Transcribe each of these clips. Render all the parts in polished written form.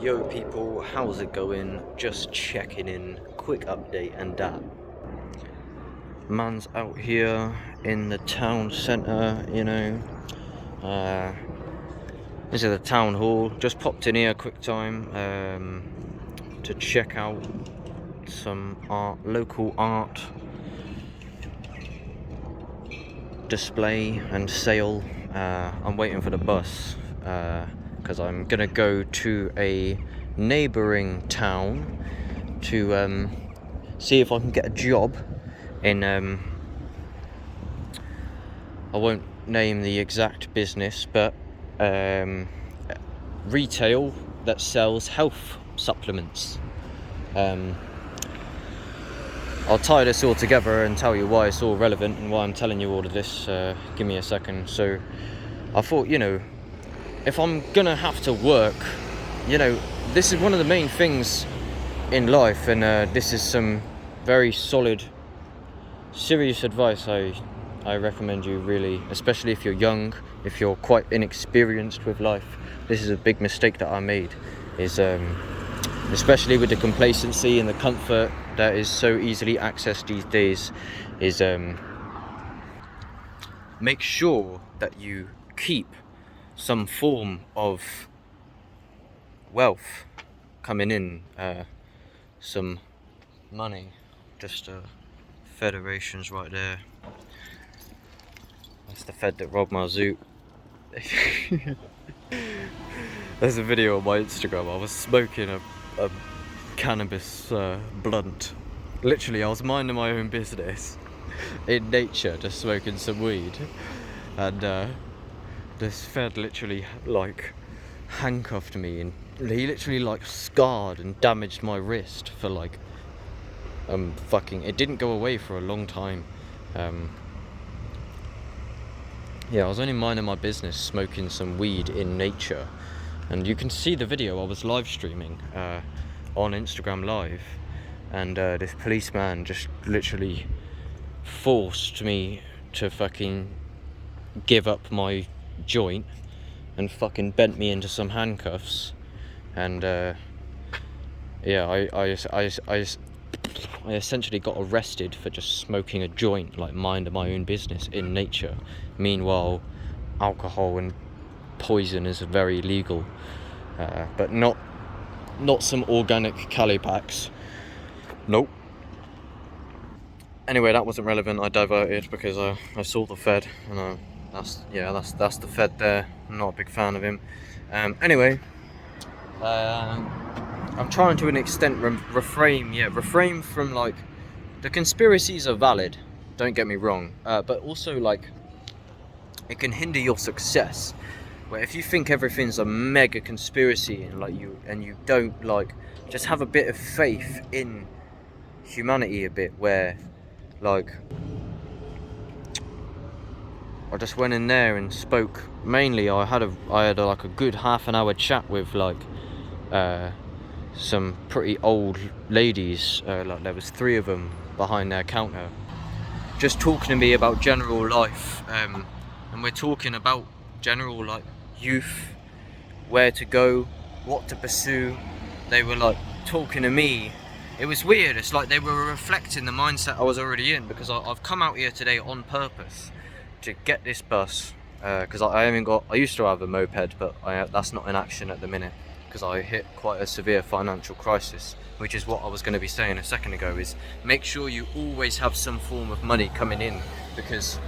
Yo people, how's it going? Just checking in, quick update and that. Man's out here in the town centre, uh, this is the town hall. Just popped in here quick time to check out some local art display and sale. I'm waiting for the bus because I'm gonna go to a neighbouring town to see if I can get a job in I won't name the exact business, but retail that sells health supplements. I'll tie this all together and tell you why it's all relevant and why I'm telling you all of this. Give me a second. So I thought, if I'm gonna have to work, this is one of the main things in life, and this is some very solid, serious advice I recommend you, really, especially if you're young, if you're quite inexperienced with life. This is a big mistake that I made, is especially with the complacency and the comfort that is so easily accessed these days, is make sure that you keep some form of wealth coming in, some money. Just federations right there. That's the Fed that robbed my zoot. There's a video on my Instagram. I was smoking a cannabis blunt. Literally, I was minding my own business in nature, just smoking some weed, and this Fed literally handcuffed me, and he literally scarred and damaged my wrist for it didn't go away for a long time. I was only minding my business, smoking some weed in nature, and you can see the video. I was live streaming on Instagram Live, and this policeman just literally forced me to fucking give up my joint and fucking bent me into some handcuffs, and I essentially got arrested for just smoking a joint, minding my own business in nature. Meanwhile, alcohol and poison is very legal, but not some organic Cali packs. Nope. Anyway, that wasn't relevant. I diverted because I saw the Fed, and that's the Fed there. I'm not a big fan of him. Anyway, I'm trying to an extent refrain from the conspiracies are valid, don't get me wrong, but also it can hinder your success. Where if you think everything's a mega conspiracy and you don't just have a bit of faith in humanity a bit, where I just went in there and spoke. Mainly, I had a good half an hour chat with some pretty old ladies. There was 3 of them behind their counter, just talking to me about general life, and we're talking about general youth, where to go, what to pursue. They were talking to me. It was weird. It's like they were reflecting the mindset I was already in, because I've come out here today on purpose to get this bus, because I used to have a moped, but that's not in action at the minute, because I hit quite a severe financial crisis, which is what I was going to be saying a second ago, is make sure you always have some form of money coming in, because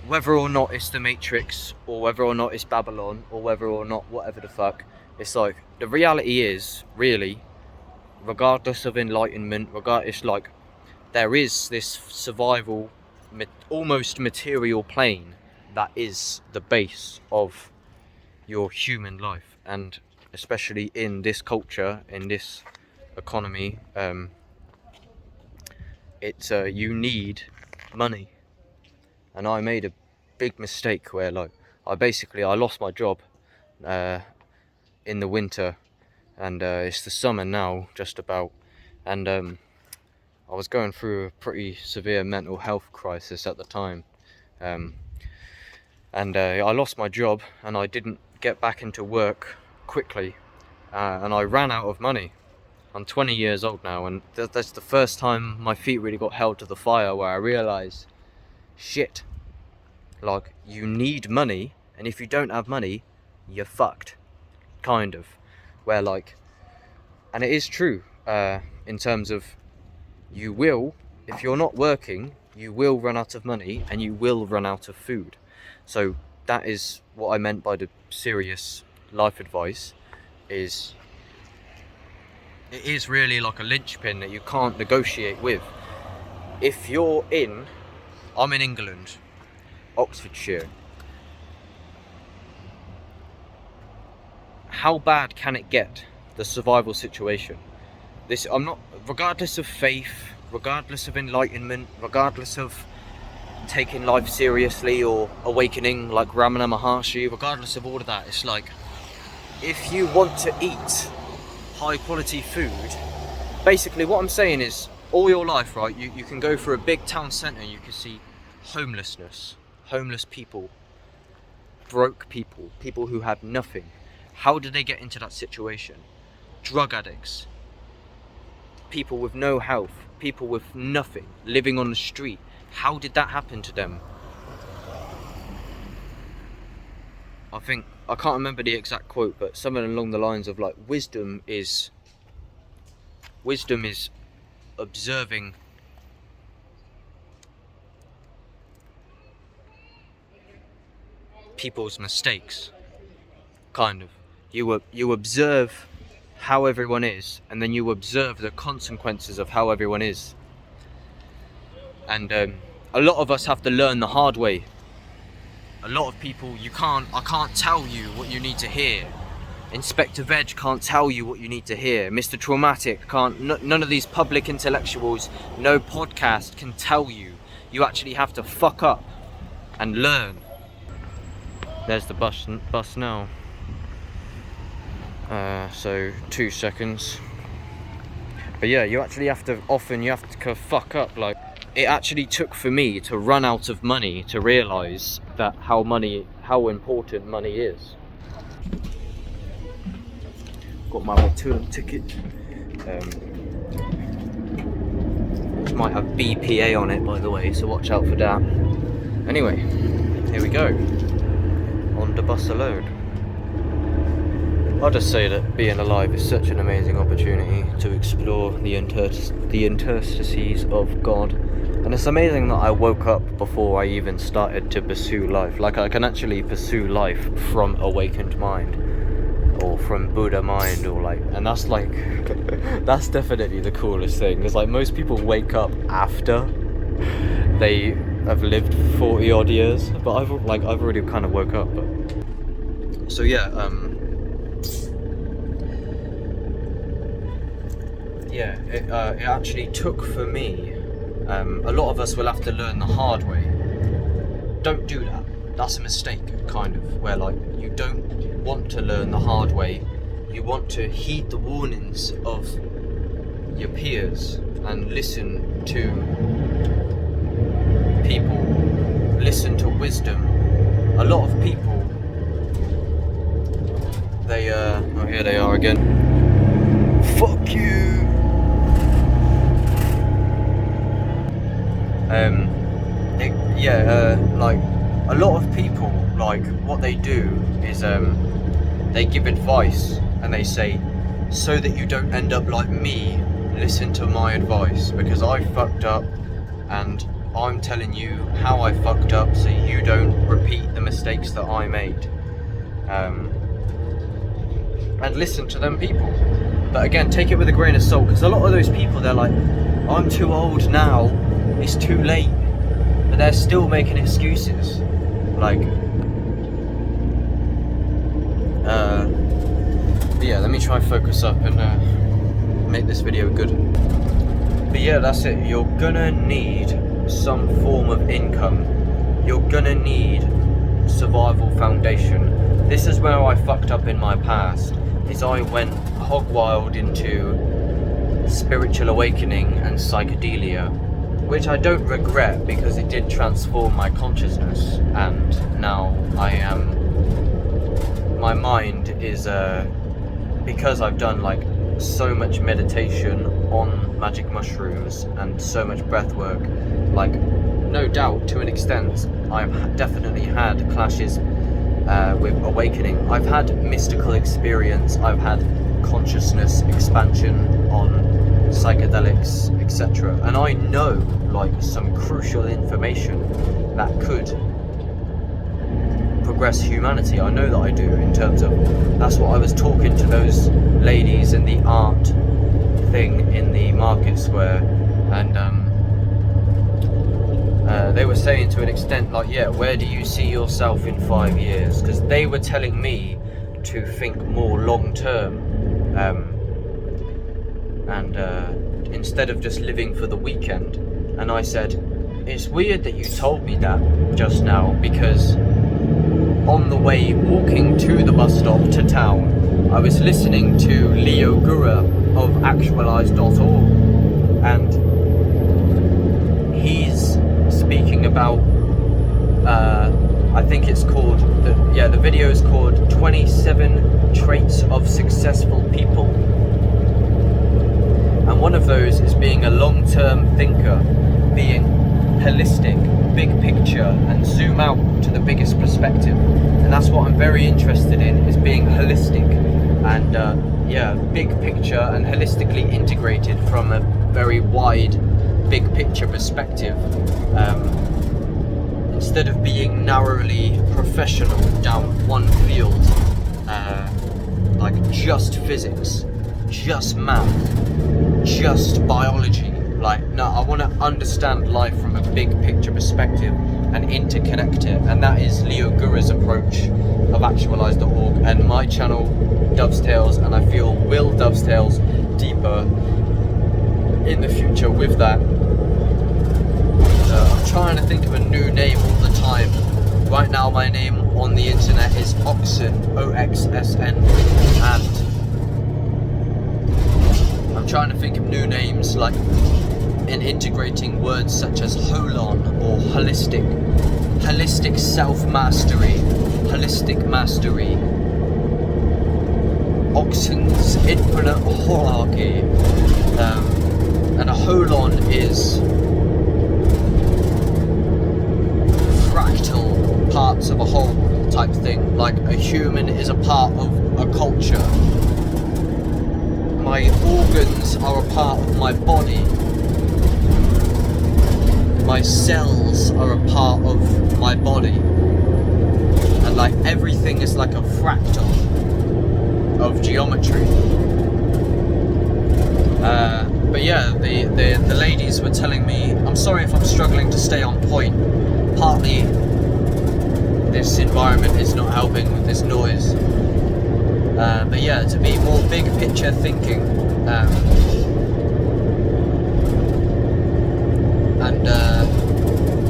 whether or not it's the Matrix, or whether or not it's Babylon, or whether or not whatever the fuck, it's the reality is, really, regardless of enlightenment, there is this survival, almost material plane that is the base of your human life, and especially in this culture, in this economy, you need money. And I made a big mistake where I lost my job in the winter, and it's the summer now, just about, and I was going through a pretty severe mental health crisis at the time, and I lost my job, and I didn't get back into work quickly, and I ran out of money. I'm 20 years old now, and that's the first time my feet really got held to the fire, where I realised, shit, like, you need money, and if you don't have money, you're fucked, kind of. Where, like, and it is true, in terms of, you will, if you're not working, you will run out of money, and you will run out of food. So that is what I meant by the serious life advice, is it is really like a linchpin that you can't negotiate with. If you're I'm in England, Oxfordshire. How bad can it get, the survival situation? I'm not, regardless of faith, regardless of enlightenment, regardless of taking life seriously or awakening like Ramana Maharshi, regardless of all of that, it's like, if you want to eat high quality food, basically what I'm saying is, all your life, right, you can go for a big town centre and you can see homeless people, broke people, people who had nothing. How did they get into that situation? Drug addicts, people with no health, people with nothing, living on the street. How did that happen to them? I can't remember the exact quote, but something along the lines of like, wisdom is observing people's mistakes, kind of. You observe how everyone is, and then you observe the consequences of how everyone is. And a lot of us have to learn the hard way. A lot of people, I can't tell you what you need to hear. Inspector Veg can't tell you what you need to hear. Mr. Traumatic can't, none of these public intellectuals, no podcast can tell you. You actually have to fuck up and learn. There's the bus now. So 2 seconds. But yeah, you actually have to, often you have to fuck up. Like, it actually took for me to run out of money to realise that how important money is. Got my return ticket. It might have BPA on it, by the way, so watch out for that. Anyway, here we go. On the bus alone. I'll just say that being alive is such an amazing opportunity to explore the interstices of God. And it's amazing that I woke up before I even started to pursue life. Like, I can actually pursue life from awakened mind, or from Buddha mind, or like, and that's like, that's definitely the coolest thing. Because like, most people wake up after they have lived 40 odd years, but I've already kind of woke up. But so yeah, it actually took for me. A lot of us will have to learn the hard way. Don't do that. That's a mistake, kind of, where like, you don't want to learn the hard way. You want to heed the warnings of your peers and listen to people, listen to wisdom. A lot of people, they oh, here they are again. Fuck you. Like, a lot of people, like, what they do is they give advice and they say, so that you don't end up like me, listen to my advice, because I fucked up and I'm telling you how I fucked up so you don't repeat the mistakes that I made. And listen to them people. But again, take it with a grain of salt, because a lot of those people, they're like, I'm too old now, it's too late. But they're still making excuses. Like, but yeah, let me try and focus up and make this video good. But yeah, that's it. You're gonna need some form of income. You're gonna need survival foundation. This is where I fucked up in my past, is I went hog wild into spiritual awakening and psychedelia, which I don't regret, because it did transform my consciousness, and now my mind is because I've done like so much meditation on magic mushrooms and so much breath work, like no doubt to an extent I've definitely had clashes with awakening. I've had mystical experience, I've had consciousness expansion on psychedelics, etc. And I know like some crucial information that could progress humanity. I know that I do, in terms of, that's what I was talking to those ladies in the art thing in the market square, and they were saying to an extent like, yeah, where do you see yourself in 5 years? Because they were telling me to think more long term, and instead of just living for the weekend. And I said, it's weird that you told me that just now, because on the way walking to the bus stop to town, I was listening to Leo Gura of Actualize.org, and he's speaking about, I think it's called, the video is called 27 Traits of Successful People. And one of those is being a long-term thinker, being holistic, big picture, and zoom out to the biggest perspective. And that's what I'm very interested in, is being holistic and big picture and holistically integrated from a very wide big picture perspective, instead of being narrowly professional down one field, like just physics, just math, just biology. Like, no, I want to understand life from a big picture perspective and interconnect it. And that is Leo Gura's approach of Actualize.org, and my channel dovetails, and I feel will dovetails deeper in the future with that. I'm trying to think of a new name all the time. Right now my name on the internet is Oxen, OXSN, and I'm trying to think of new names, like in integrating words such as holon or holistic self-mastery, holistic mastery, Oxen's infinite hierarchy, and a holon is fractal parts of a whole type thing. Like a human is a part of a culture. My organs are a part of my body. My cells are a part of my body. And like everything is like a fractal of geometry. But yeah, the ladies were telling me, I'm sorry if I'm struggling to stay on point. Partly this environment is not helping with this noise. But yeah, to be more big picture thinking,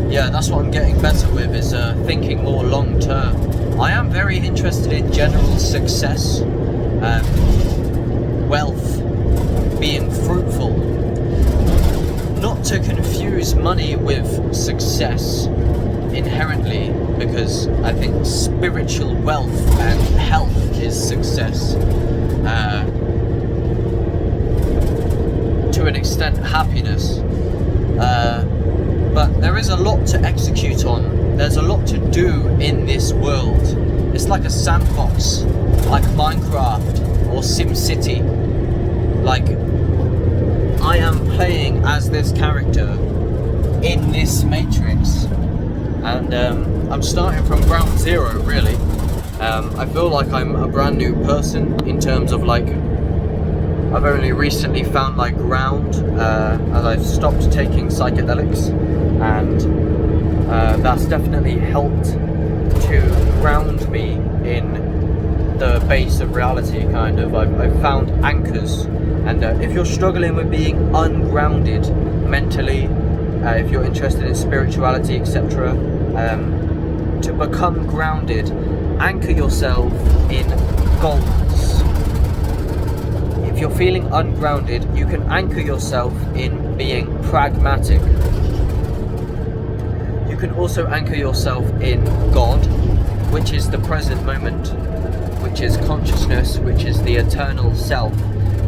yeah, that's what I'm getting better with, is thinking more long term. I am very interested in general success, wealth, being fruitful. Not to confuse money with success inherently, because I think spiritual wealth and health is success. To an extent, happiness. But there is a lot to execute on. There's a lot to do in this world. It's like a sandbox, like Minecraft or SimCity. Like, I am playing as this character in this matrix, and I'm starting from ground zero, really. I feel like I'm a brand new person in terms of, like, I've only recently found my ground as I've stopped taking psychedelics, and that's definitely helped to ground me in the base of reality, kind of. I've found anchors, and if you're struggling with being ungrounded mentally, if you're interested in spirituality, etc., to become grounded, anchor yourself in goals. If you're feeling ungrounded, you can anchor yourself in being pragmatic. You can also anchor yourself in God, which is the present moment, which is consciousness, which is the eternal self,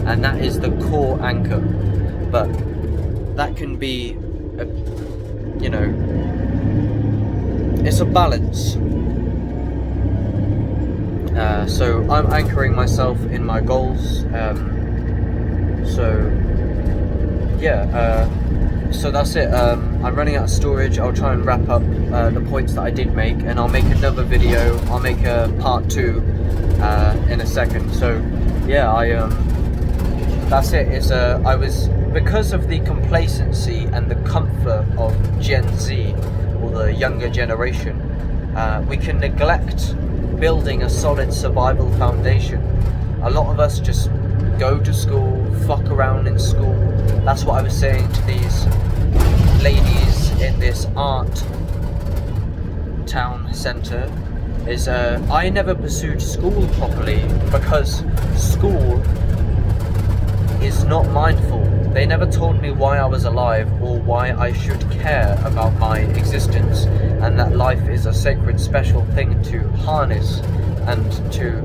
and that is the core anchor. But that can be, it's a balance. So I'm anchoring myself in my goals. So that's it. I'm running out of storage. I'll try and wrap up the points that I did make, and I'll make another video. I'll make a part 2 in a second. So yeah, that's it. I was, because of the complacency and the comfort of Gen Z, or the younger generation, we can neglect building a solid survival foundation. A lot of us just go to school, fuck around in school. That's what I was saying to these ladies in this art town centre, is I never pursued school properly because school is not mindful. They never told me why I was alive or why I should care about my existence, and that life is a sacred, special thing to harness and to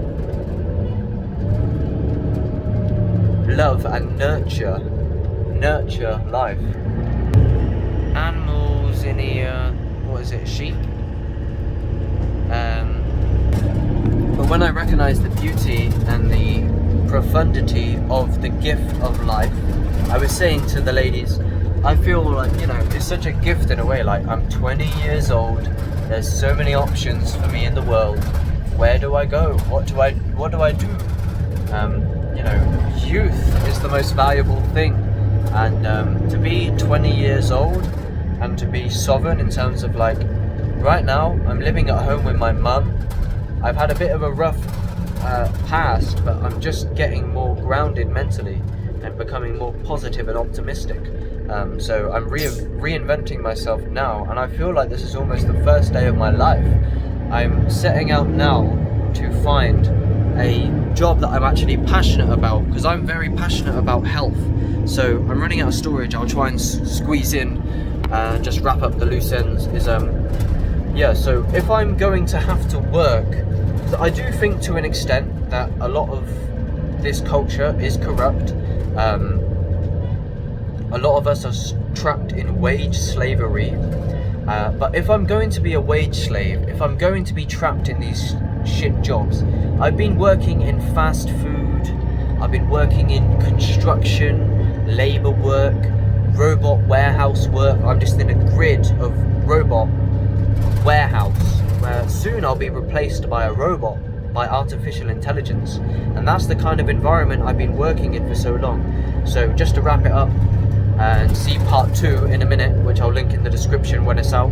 love and nurture life. Animals in here, what is it, sheep? But when I recognise the beauty and the profundity of the gift of life, I was saying to the ladies, I feel like, it's such a gift in a way. Like, I'm 20 years old, there's so many options for me in the world. Where do I go? What do I do? Youth is the most valuable thing, and to be 20 years old and to be sovereign in terms of, like, right now I'm living at home with my mum. I've had a bit of a rough past, but I'm just getting more grounded mentally and becoming more positive and optimistic. So I'm reinventing myself now, and I feel like this is almost the first day of my life. I'm setting out now to find a job that I'm actually passionate about, because I'm very passionate about health. So I'm running out of storage. I'll try and squeeze in and just wrap up the loose ends. So if I'm going to have to work, I do think to an extent that a lot of this culture is corrupt. A lot of us are trapped in wage slavery. But if I'm going to be a wage slave, if I'm going to be trapped in these shit jobs, I've been working in fast food, I've been working in construction, labour work, robot warehouse work. I'm just in a grid of robot warehouse, where soon I'll be replaced by a robot, by artificial intelligence, and that's the kind of environment I've been working in for so long. So just to wrap it up and see part 2 in a minute, which I'll link in the description when it's out,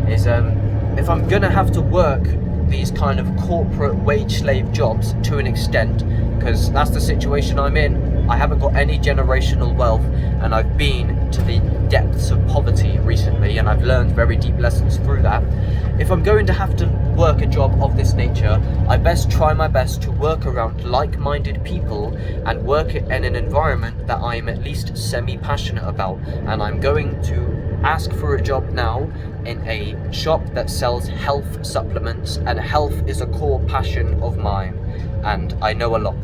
is if I'm gonna have to work these kind of corporate wage slave jobs to an extent, because that's the situation I'm in. I haven't got any generational wealth, and I've been to the depths of poverty recently, and I've learned very deep lessons through that. If I'm going to have to work a job of this nature, I best try my best to work around like-minded people and work in an environment that I'm at least semi-passionate about. And I'm going to ask for a job now in a shop that sells health supplements, and health is a core passion of mine, and I know a lot.